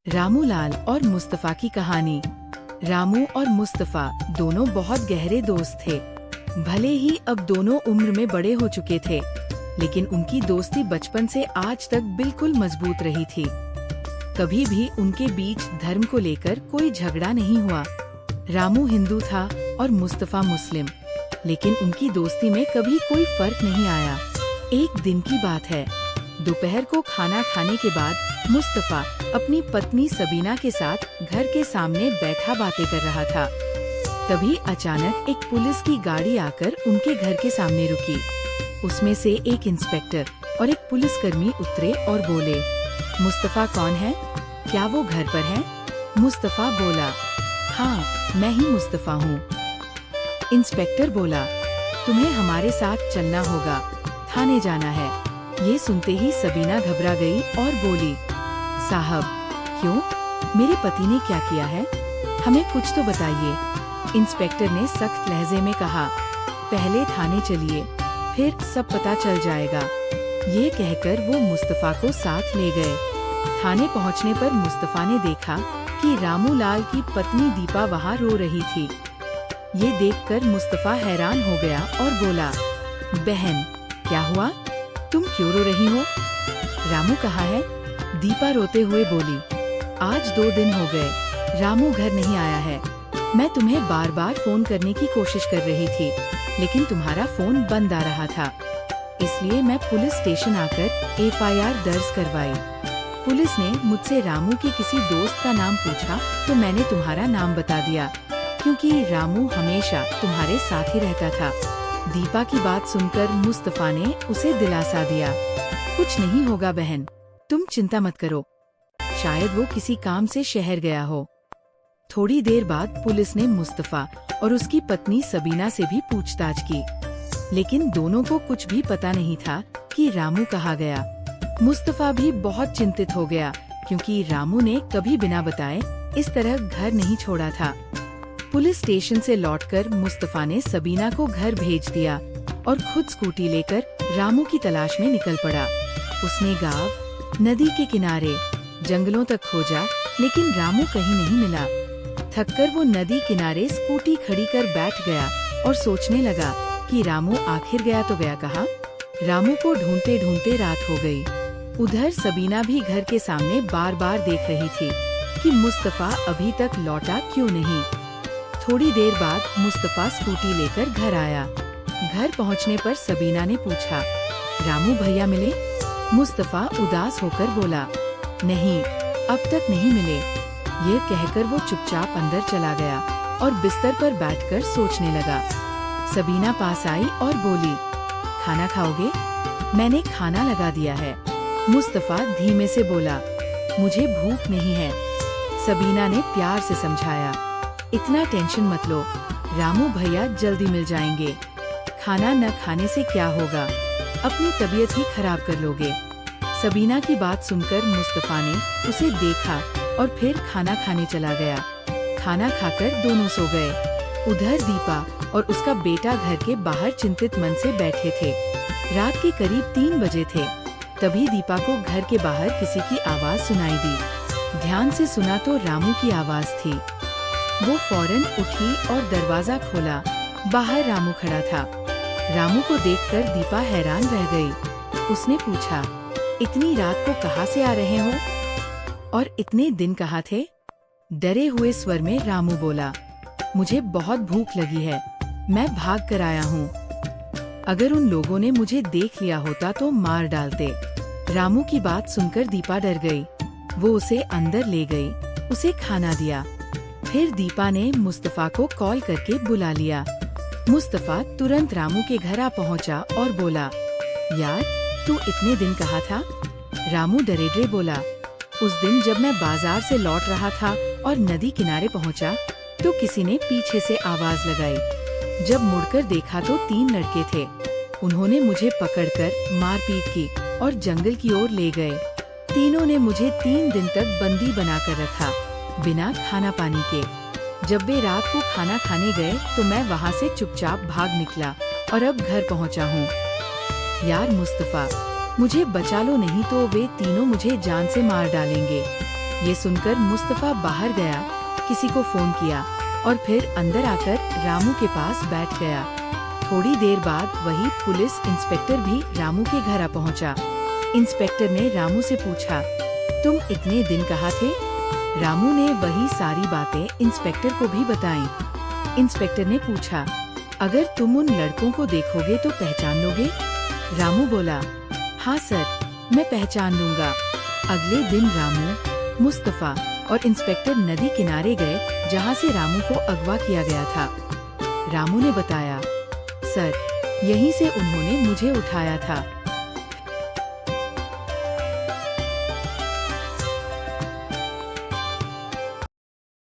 रामूलाल और मुस्तफा की कहानी। रामू और मुस्तफा दोनों बहुत गहरे दोस्त थे। भले ही अब दोनों उम्र में बड़े हो चुके थे, लेकिन उनकी दोस्ती बचपन से आज तक बिल्कुल मजबूत रही थी। कभी भी उनके बीच धर्म को लेकर कोई झगड़ा नहीं हुआ। रामू हिंदू था और मुस्तफा मुस्लिम, लेकिन उनकी दोस्ती में कभी कोई फर्क नहीं आया। एक दिन की बात है, दोपहर को खाना खाने के बाद मुस्तफा अपनी पत्नी सबीना के साथ घर के सामने बैठा बातें कर रहा था। तभी अचानक एक पुलिस की गाड़ी आकर उनके घर के सामने रुकी। उसमें से एक इंस्पेक्टर और एक पुलिसकर्मी उतरे और बोले, मुस्तफा कौन है? क्या वो घर पर है? मुस्तफा बोला, हाँ, मैं ही मुस्तफा हूँ। इंस्पेक्टर बोला, तुम्हें हमारे साथ चलना होगा, थाने जाना है। ये सुनते ही सबीना घबरा गई और बोली, साहब, क्यों? मेरे पति ने क्या किया है? हमें कुछ तो बताइए। इंस्पेक्टर ने सख्त लहजे में कहा, पहले थाने चलिए, फिर सब पता चल जाएगा। ये कहकर वो मुस्तफा को साथ ले गए। थाने पहुंचने पर मुस्तफा ने देखा कि रामूलाल की पत्नी दीपा वहाँ रो रही थी। ये देखकर मुस्तफा हैरान हो गया और बोला, बहन, क्या हुआ? तुम क्यों रो रही हो? रामू कहाँ है? दीपा रोते हुए बोली, आज 2 दिन हो गए, रामू घर नहीं आया है। मैं तुम्हें बार बार फोन करने की कोशिश कर रही थी, लेकिन तुम्हारा फोन बंद आ रहा था। इसलिए मैं पुलिस स्टेशन आकर FIR दर्ज करवाई। पुलिस ने मुझसे रामू के किसी दोस्त का नाम पूछा तो मैंने तुम्हारा नाम बता दिया, क्योंकि रामू हमेशा तुम्हारे साथ ही रहता था। दीपा की बात सुनकर मुस्तफा ने उसे दिलासा दिया, कुछ नहीं होगा बहन, तुम चिंता मत करो। शायद वो किसी काम से शहर गया हो। थोड़ी देर बाद पुलिस ने मुस्तफा और उसकी पत्नी सबीना से भी पूछताछ की, लेकिन दोनों को कुछ भी पता नहीं था कि रामू कहाँ गया। मुस्तफा भी बहुत चिंतित हो गया, क्योंकि रामू ने कभी बिना बताए इस तरह घर नहीं छोड़ा था। पुलिस स्टेशन से लौटकर मुस्तफा ने सबीना को घर भेज दिया और खुद स्कूटी लेकर रामू की तलाश में निकल पड़ा। उसने गांव, नदी के किनारे, जंगलों तक खोजा, लेकिन रामू कहीं नहीं मिला। थककर वो नदी किनारे स्कूटी खड़ी कर बैठ गया और सोचने लगा कि रामू आखिर गया तो गया कहाँ? रामू को ढूंढते ढूंढते रात हो गई। उधर सबीना भी घर के सामने बार बार देख रही थी कि मुस्तफा अभी तक लौटा क्यों नहीं। थोड़ी देर बाद मुस्तफा स्कूटी लेकर घर आया। घर पहुंचने पर सबीना ने पूछा, रामू भैया मिले? मुस्तफा उदास होकर बोला, नहीं, अब तक नहीं मिले। ये कहकर वो चुपचाप अंदर चला गया और बिस्तर पर बैठकर सोचने लगा। सबीना पास आई और बोली, खाना खाओगे? मैंने खाना लगा दिया है। मुस्तफा धीमे से बोला, मुझे भूख नहीं है। सबीना ने प्यार से समझाया, इतना टेंशन मत लो, रामू भैया जल्दी मिल जाएंगे। खाना न खाने से क्या होगा, अपनी तबीयत ही खराब कर लोगे। सबीना की बात सुनकर मुस्तफा ने उसे देखा और फिर खाना खाने चला गया। खाना खाकर दोनों सो गए। उधर दीपा और उसका बेटा घर के बाहर चिंतित मन से बैठे थे। रात के करीब 3 बजे थे। तभी दीपा को घर के बाहर किसी की आवाज सुनाई दी। ध्यान से सुना तो रामू की आवाज थी। वो फौरन उठी और दरवाजा खोला। बाहर रामू खड़ा था। रामू को देखकर दीपा हैरान रह गई। उसने पूछा, इतनी रात को कहाँ से आ रहे हो? और इतने दिन कहाँ थे? डरे हुए स्वर में रामू बोला, मुझे बहुत भूख लगी है, मैं भाग कर आया हूँ। अगर उन लोगों ने मुझे देख लिया होता तो मार डालते। रामू की बात सुनकर दीपा डर गई। वो उसे अंदर ले गई, उसे खाना दिया। फिर दीपा ने मुस्तफा को कॉल करके बुला लिया। मुस्तफा तुरंत रामू के घर आ पहुंचा और बोला, यार, तू इतने दिन कहाँ था? रामू डरे डरे बोला, उस दिन जब मैं बाजार से लौट रहा था और नदी किनारे पहुंचा तो किसी ने पीछे से आवाज लगाई। जब मुड़कर देखा तो 3 लड़के थे। उन्होंने मुझे पकड़कर मारपीट की और जंगल की ओर ले गए। तीनों ने मुझे 3 दिन तक बंदी बनाकर रखा, बिना खाना पानी के। जब वे रात को खाना खाने गए तो मैं वहाँ से चुपचाप भाग निकला और अब घर पहुँचा हूँ। यार मुस्तफा, मुझे बचा लो, नहीं तो वे तीनों मुझे जान से मार डालेंगे। ये सुनकर मुस्तफा बाहर गया, किसी को फोन किया और फिर अंदर आकर रामू के पास बैठ गया। थोड़ी देर बाद वही पुलिस इंस्पेक्टर भी रामू के घर आ पहुंचा। इंस्पेक्टर ने रामू से पूछा, तुम इतने दिन कहाँ थे? रामू ने वही सारी बातें इंस्पेक्टर को भी बताई। इंस्पेक्टर ने पूछा, अगर तुम उन लड़कों को देखोगे तो पहचान लोगे? रामू बोला, हाँ सर, मैं पहचान लूंगा। अगले दिन रामू, मुस्तफा और इंस्पेक्टर नदी किनारे गए जहाँ से रामू को अगवा किया गया था। रामू ने बताया, सर, यहीं से उन्होंने मुझे उठाया था।